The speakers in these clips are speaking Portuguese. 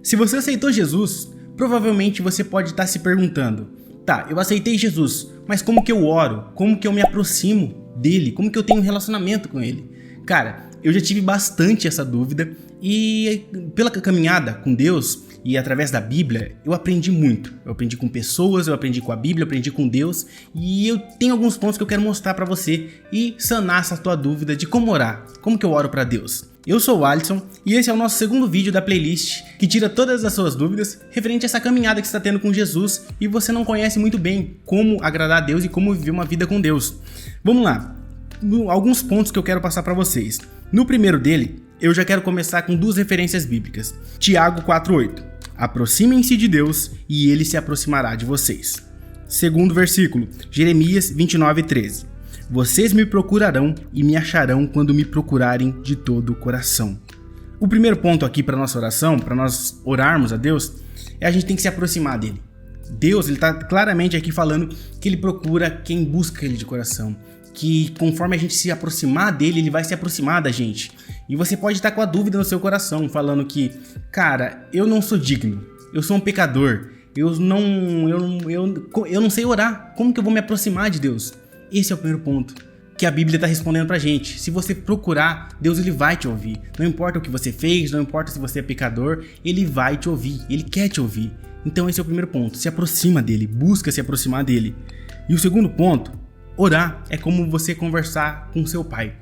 Se você aceitou Jesus, provavelmente você pode estar se perguntando: tá, eu aceitei Jesus, mas como que eu oro? Como que eu me aproximo dele? Como que eu tenho um relacionamento com ele? Cara, eu já tive bastante essa dúvida e pela caminhada com Deus e através da Bíblia, eu aprendi muito. Eu aprendi com pessoas, eu aprendi com a Bíblia, eu aprendi com Deus e eu tenho alguns pontos que eu quero mostrar pra você e sanar essa tua dúvida de como orar, como que eu oro pra Deus. Eu sou o Alisson e esse é o nosso segundo vídeo da playlist que tira todas as suas dúvidas referente a essa caminhada que você está tendo com Jesus e você não conhece muito bem como agradar a Deus e como viver uma vida com Deus. Vamos lá, alguns pontos que eu quero passar para vocês. No primeiro dele, eu já quero começar com duas referências bíblicas. Tiago 4,8. Aproximem-se de Deus e ele se aproximará de vocês. Segundo versículo, Jeremias 29,13. Vocês me procurarão e me acharão quando me procurarem de todo o coração. O primeiro ponto aqui para nossa oração, para nós orarmos a Deus, é a gente tem que se aproximar dele. Deus, ele está claramente aqui falando que ele procura quem busca ele de coração. Que conforme a gente se aproximar dele, ele vai se aproximar da gente. E você pode estar com a dúvida no seu coração, falando que, cara, eu não sou digno, eu sou um pecador, eu não sei orar, como que eu vou me aproximar de Deus? Esse é o primeiro ponto que a Bíblia está respondendo pra gente. Se você procurar, Deus ele vai te ouvir. Não importa o que você fez, não importa se você é pecador, ele vai te ouvir, ele quer te ouvir. Então esse é o primeiro ponto, se aproxima dele, busca se aproximar dele. E o segundo ponto, orar é como você conversar com seu pai.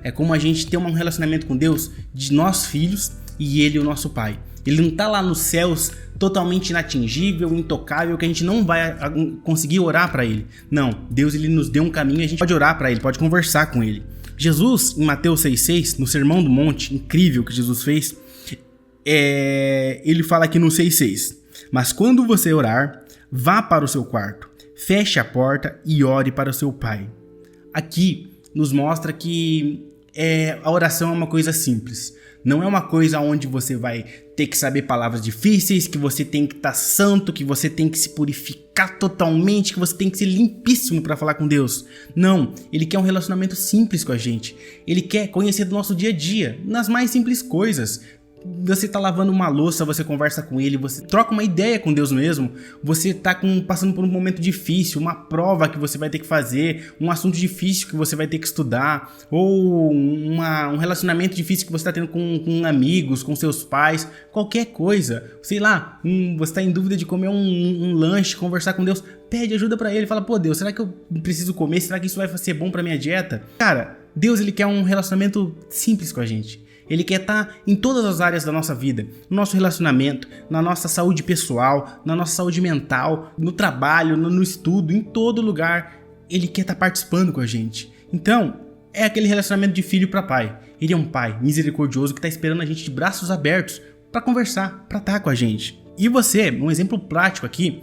É como a gente ter um relacionamento com Deus de nós filhos e ele o nosso pai. Ele não está lá nos céus totalmente inatingível, intocável, que a gente não vai conseguir orar para ele. Não, Deus ele nos deu um caminho e a gente pode orar para ele, pode conversar com ele. Jesus, em Mateus 6,6, no Sermão do Monte, incrível que Jesus fez, ele fala aqui no 6,6. Mas quando você orar, vá para o seu quarto, feche a porta e ore para o seu pai. Aqui nos mostra que a oração é uma coisa simples. Não é uma coisa onde você vai ter que saber palavras difíceis, que você tem que estar santo, que você tem que se purificar totalmente, que você tem que ser limpíssimo para falar com Deus. Não, ele quer um relacionamento simples com a gente. Ele quer conhecer do nosso dia a dia, nas mais simples coisas. Você tá lavando uma louça, você conversa com ele, você troca uma ideia com Deus mesmo, você tá passando por um momento difícil, uma prova que você vai ter que fazer, um assunto difícil que você vai ter que estudar, ou um relacionamento difícil que você tá tendo com amigos, com seus pais, qualquer coisa, sei lá, você tá em dúvida de comer um lanche, conversar com Deus, pede ajuda pra ele, fala, pô Deus, será que eu preciso comer? Será que isso vai ser bom pra minha dieta? Cara, Deus ele quer um relacionamento simples com a gente. Ele quer estar em todas as áreas da nossa vida, no nosso relacionamento, na nossa saúde pessoal, na nossa saúde mental, no trabalho, no estudo, em todo lugar. Ele quer estar participando com a gente. Então, é aquele relacionamento de filho para pai. Ele é um pai misericordioso que está esperando a gente de braços abertos para conversar, para estar com a gente. E você, um exemplo prático aqui,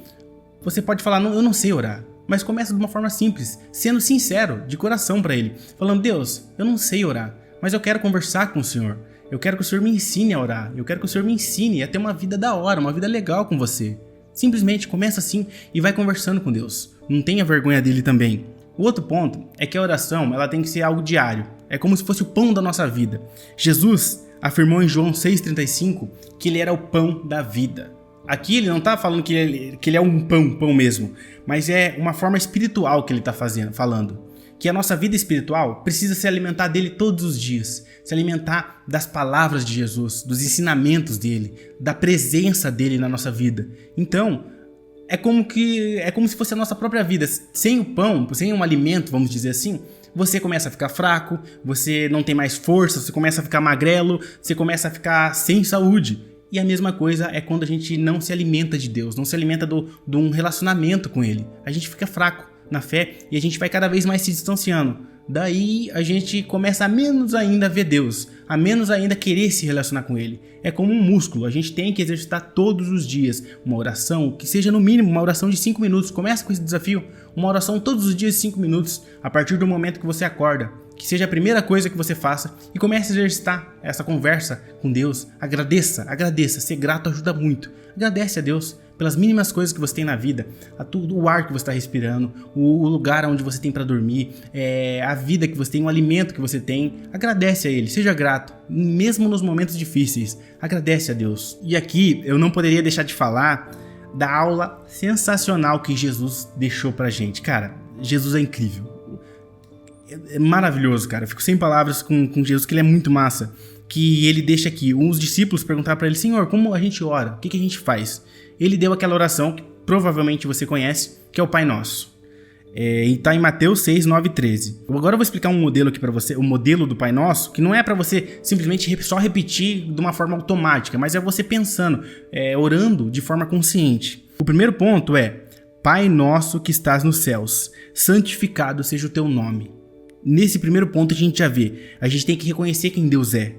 você pode falar, não, eu não sei orar. Mas começa de uma forma simples, sendo sincero, de coração para ele. Falando, Deus, eu não sei orar. Mas eu quero conversar com o Senhor, eu quero que o Senhor me ensine a orar, eu quero que o Senhor me ensine a ter uma vida da hora, uma vida legal com você. Simplesmente começa assim e vai conversando com Deus, não tenha vergonha dele também. O outro ponto é que a oração ela tem que ser algo diário, é como se fosse o pão da nossa vida. Jesus afirmou em João 6,35 que ele era o pão da vida. Aqui ele não está falando que ele é um pão mesmo, mas é uma forma espiritual que ele está falando. Que a nossa vida espiritual precisa se alimentar dele todos os dias, se alimentar das palavras de Jesus, dos ensinamentos dele, da presença dele na nossa vida. Então, é como se fosse a nossa própria vida. Sem o pão, sem um alimento, vamos dizer assim, você começa a ficar fraco, você não tem mais força, você começa a ficar magrelo, você começa a ficar sem saúde. E a mesma coisa é quando a gente não se alimenta de Deus, não se alimenta de um relacionamento com ele. A gente fica fraco na fé e a gente vai cada vez mais se distanciando. Daí a gente começa a menos ainda ver Deus, a menos ainda querer se relacionar com ele. É como um músculo, a gente tem que exercitar todos os dias uma oração, que seja no mínimo uma oração de 5 minutos. Começa com esse desafio, uma oração todos os dias de 5 minutos, a partir do momento que você acorda. Que seja a primeira coisa que você faça e comece a exercitar essa conversa com Deus. Agradeça, ser grato ajuda muito. Agradece a Deus pelas mínimas coisas que você tem na vida, o ar que você está respirando, o lugar onde você tem para dormir, a vida que você tem, o alimento que você tem. Agradece a Ele, seja grato, mesmo nos momentos difíceis, agradece a Deus. E aqui eu não poderia deixar de falar da aula sensacional que Jesus deixou pra gente. Cara, Jesus é incrível. É maravilhoso, cara. Eu fico sem palavras com Jesus, que ele é muito massa. Que ele deixa aqui, uns discípulos perguntaram pra ele: Senhor, como a gente ora? O que a gente faz? Ele deu aquela oração que provavelmente você conhece, que é o Pai Nosso. E tá em Mateus 6, 9 e 13. Agora eu vou explicar um modelo aqui pra você, o modelo do Pai Nosso, que não é pra você simplesmente só repetir de uma forma automática, mas é você pensando, orando de forma consciente. O primeiro ponto é: Pai Nosso que estás nos céus, santificado seja o teu nome. Nesse primeiro ponto a gente já vê, a gente tem que reconhecer quem Deus é.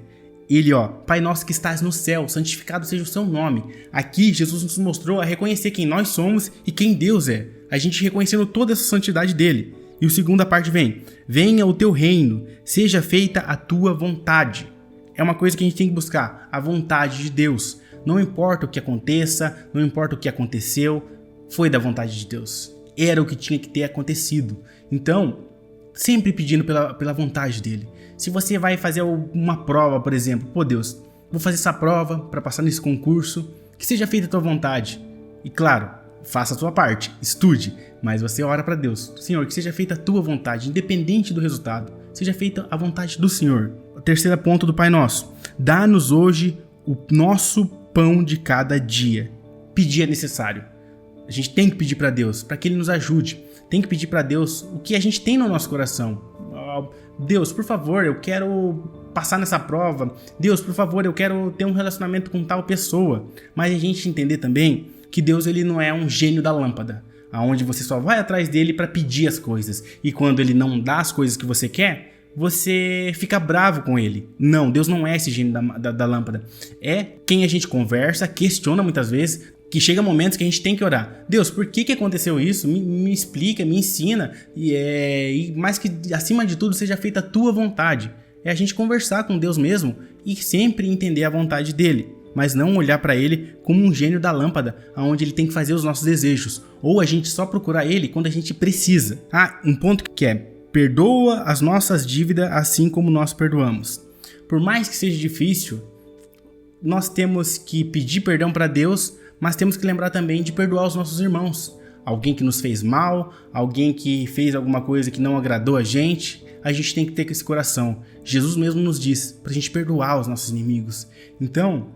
Ele, Pai Nosso que estás no céu, santificado seja o seu nome. Aqui Jesus nos mostrou a reconhecer quem nós somos e quem Deus é. A gente reconhecendo toda essa santidade dele. E a segunda parte vem: venha o teu reino, seja feita a tua vontade. É uma coisa que a gente tem que buscar, a vontade de Deus. Não importa o que aconteça, não importa o que aconteceu, foi da vontade de Deus. Era o que tinha que ter acontecido. Então, sempre pedindo pela vontade dele. Se você vai fazer uma prova, por exemplo, Deus, vou fazer essa prova para passar nesse concurso, que seja feita a tua vontade. E claro, faça a tua parte, estude, mas você ora para Deus: Senhor, que seja feita a tua vontade, independente do resultado, seja feita a vontade do Senhor. O terceiro ponto do Pai Nosso: dá-nos hoje o nosso pão de cada dia. Pedir é necessário. A gente tem que pedir para Deus, para que Ele nos ajude. Tem que pedir para Deus o que a gente tem no nosso coração. Deus, por favor, eu quero passar nessa prova. Deus, por favor, eu quero ter um relacionamento com tal pessoa. Mas a gente entender também que Deus, ele não é um gênio da lâmpada, aonde você só vai atrás dele para pedir as coisas. E quando ele não dá as coisas que você quer, você fica bravo com ele. Não, Deus não é esse gênio da lâmpada. É quem a gente conversa, questiona muitas vezes, que chega momentos que a gente tem que orar: Deus, por que aconteceu isso? Me explica, me ensina. E mais que acima de tudo seja feita a tua vontade. É a gente conversar com Deus mesmo e sempre entender a vontade dele, mas não olhar para ele como um gênio da lâmpada, onde ele tem que fazer os nossos desejos, ou a gente só procurar ele quando a gente precisa. Um ponto que é: perdoa as nossas dívidas assim como nós perdoamos. Por mais que seja difícil, nós temos que pedir perdão para Deus, mas temos que lembrar também de perdoar os nossos irmãos. Alguém que nos fez mal, alguém que fez alguma coisa que não agradou a gente tem que ter esse coração. Jesus mesmo nos diz pra gente perdoar os nossos inimigos. Então,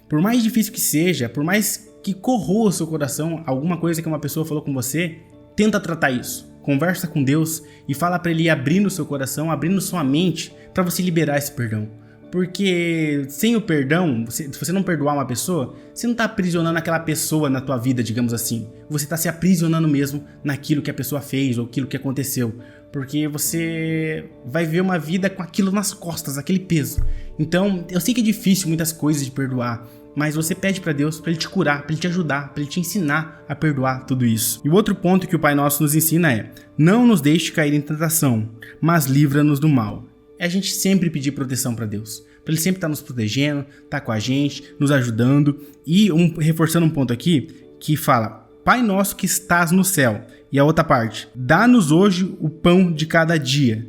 por mais difícil que seja, por mais que corroa o seu coração alguma coisa que uma pessoa falou com você, tenta tratar isso. Conversa com Deus e fala pra Ele ir abrindo o seu coração, abrindo sua mente pra você liberar esse perdão. Porque sem o perdão, se você não perdoar uma pessoa, você não está aprisionando aquela pessoa na tua vida, digamos assim. Você está se aprisionando mesmo naquilo que a pessoa fez ou aquilo que aconteceu. Porque você vai ver uma vida com aquilo nas costas, aquele peso. Então, eu sei que é difícil muitas coisas de perdoar, mas você pede para Deus para Ele te curar, para Ele te ajudar, para Ele te ensinar a perdoar tudo isso. E o outro ponto que o Pai Nosso nos ensina é: não nos deixe cair em tentação, mas livra-nos do mal. É a gente sempre pedir proteção para Deus, para Ele sempre estar nos protegendo, estar com a gente, nos ajudando. E reforçando um ponto aqui que fala: Pai Nosso que estás no céu. E a outra parte: dá-nos hoje o pão de cada dia.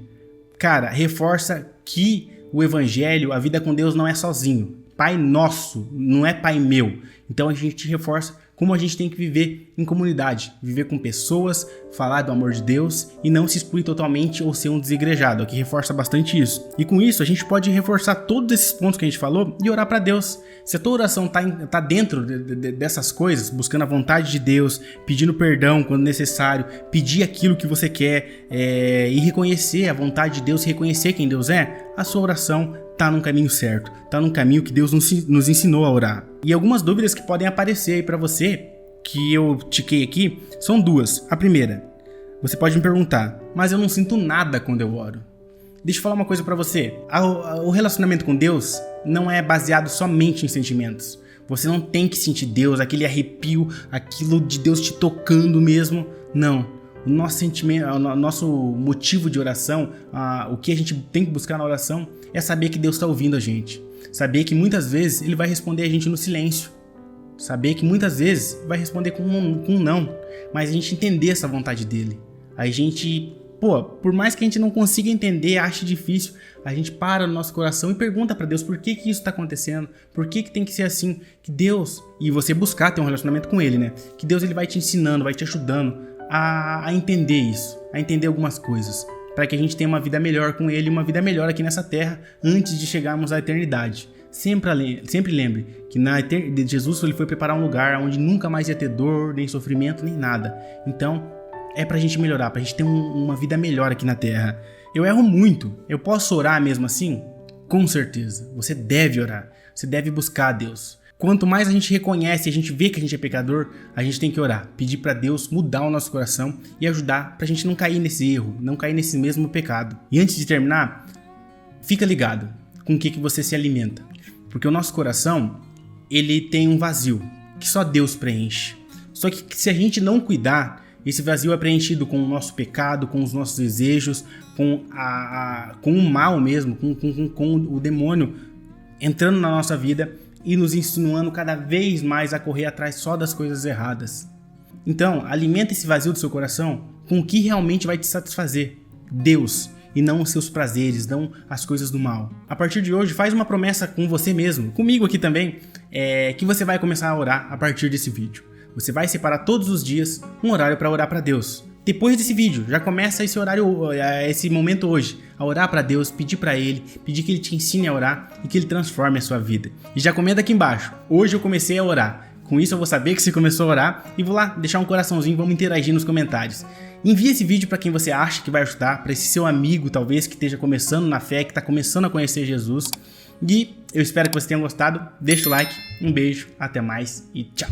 Cara, reforça que o evangelho, a vida com Deus não é sozinho. Pai nosso, não é pai meu. Então a gente reforça como a gente tem que viver em comunidade, viver com pessoas, falar do amor de Deus e não se excluir totalmente ou ser um desigrejado. Aqui reforça bastante isso. E com isso a gente pode reforçar todos esses pontos que a gente falou e orar para Deus. Se a tua oração tá dentro dessas coisas, buscando a vontade de Deus, pedindo perdão quando necessário, pedir aquilo que você quer e reconhecer a vontade de Deus, reconhecer quem Deus é, a sua oração tá num caminho certo, tá num caminho que Deus nos ensinou a orar. E algumas dúvidas que podem aparecer aí pra você, que eu tiquei aqui, são duas. A primeira: você pode me perguntar: mas eu não sinto nada quando eu oro. Deixa eu falar uma coisa pra você. O relacionamento com Deus não é baseado somente em sentimentos. Você não tem que sentir Deus, aquele arrepio, aquilo de Deus te tocando mesmo. Não. O nosso sentimento, o nosso motivo de oração, o que a gente tem que buscar na oração é saber que Deus está ouvindo a gente. Saber que muitas vezes Ele vai responder a gente no silêncio. Saber que muitas vezes vai responder com um não, mas a gente entender essa vontade dele. A gente, por mais que a gente não consiga entender, ache difícil, a gente para no nosso coração e pergunta pra Deus por que isso tá acontecendo, por que tem que ser assim, que Deus, e você buscar ter um relacionamento com ele, né? Que Deus ele vai te ensinando, vai te ajudando a entender isso, a entender algumas coisas, para que a gente tenha uma vida melhor com ele, uma vida melhor aqui nessa terra antes de chegarmos à eternidade. Sempre lembre que Jesus ele foi preparar um lugar onde nunca mais ia ter dor, nem sofrimento, nem nada. Então, é pra gente melhorar, pra gente ter uma vida melhor aqui na terra. Eu erro muito. Eu posso orar mesmo assim? Com certeza. Você deve orar. Você deve buscar a Deus. Quanto mais a gente reconhece, a gente vê que a gente é pecador, a gente tem que orar. Pedir pra Deus mudar o nosso coração e ajudar pra gente não cair nesse erro, não cair nesse mesmo pecado. E antes de terminar, fica ligado com o que você se alimenta. Porque o nosso coração, ele tem um vazio que só Deus preenche. Só que se a gente não cuidar, esse vazio é preenchido com o nosso pecado, com os nossos desejos, com o mal mesmo, com o demônio entrando na nossa vida e nos insinuando cada vez mais a correr atrás só das coisas erradas. Então, alimenta esse vazio do seu coração com o que realmente vai te satisfazer, Deus, e não os seus prazeres, não as coisas do mal. A partir de hoje, faz uma promessa com você mesmo, comigo aqui também, que você vai começar a orar a partir desse vídeo. Você vai separar todos os dias um horário para orar para Deus. Depois desse vídeo, já começa esse horário, esse momento hoje, a orar para Deus, pedir para Ele, pedir que Ele te ensine a orar e que Ele transforme a sua vida. E já comenta aqui embaixo, hoje eu comecei a orar. Com isso eu vou saber que você começou a orar e vou lá deixar um coraçãozinho, vamos interagir nos comentários. Envie esse vídeo para quem você acha que vai ajudar, para esse seu amigo talvez que esteja começando na fé, que está começando a conhecer Jesus. E eu espero que você tenha gostado, deixa o like, um beijo, até mais e tchau!